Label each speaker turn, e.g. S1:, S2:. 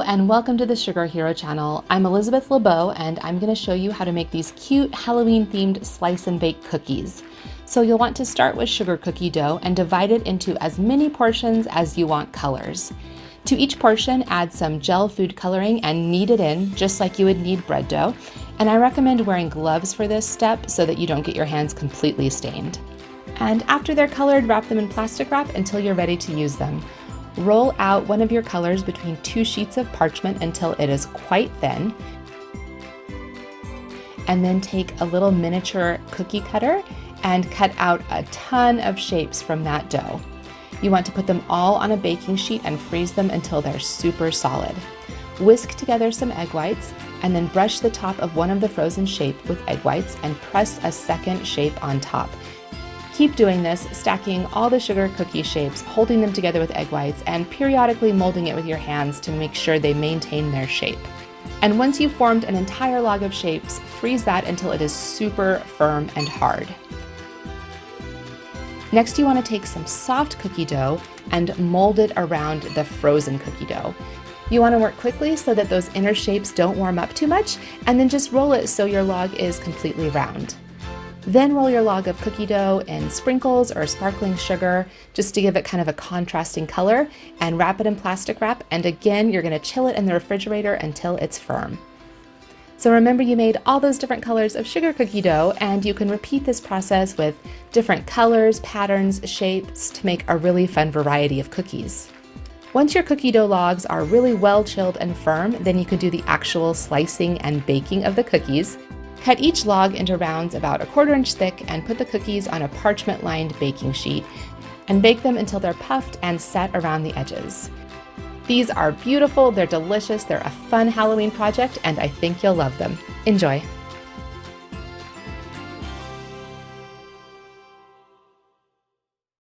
S1: and welcome to the Sugar Hero channel. I'm Elizabeth LeBeau and I'm going to show you how to make these cute Halloween themed slice and bake cookies. So you'll want to start with sugar cookie dough and divide it into as many portions as you want colors. To each portion, add some gel food coloring and knead it in just like you would knead bread dough. And I recommend wearing gloves for this step so that you don't get your hands completely stained. And after they're colored, wrap them in plastic wrap until you're ready to use them. Roll out one of your colors between two sheets of parchment until it is quite thin. And then take a little miniature cookie cutter and cut out a ton of shapes from that dough. You want to put them all on a baking sheet and freeze them until they're super solid. Whisk together some egg whites and then brush the top of one of the frozen shape with egg whites and press a second shape on top. Keep doing this, stacking all the sugar cookie shapes, holding them together with egg whites, and periodically molding it with your hands to make sure they maintain their shape. And once you've formed an entire log of shapes, freeze that until it is super firm and hard. Next, you want to take some soft cookie dough and mold it around the frozen cookie dough. You want to work quickly so that those inner shapes don't warm up too much, and then just roll it so your log is completely round. Then roll your log of cookie dough in sprinkles or sparkling sugar just to give it kind of a contrasting color, and wrap it in plastic wrap, and again you're going to chill it in the refrigerator until it's firm. So remember, you made all those different colors of sugar cookie dough, and you can repeat this process with different colors, patterns, shapes to make a really fun variety of cookies. Once your cookie dough logs are really well chilled and firm, then you can do the actual slicing and baking of the cookies. Cut each log into rounds about 1/4 inch thick and put the cookies on a parchment-lined baking sheet and bake them until they're puffed and set around the edges. These are beautiful, they're delicious, they're a fun Halloween project, and I think you'll love them. Enjoy!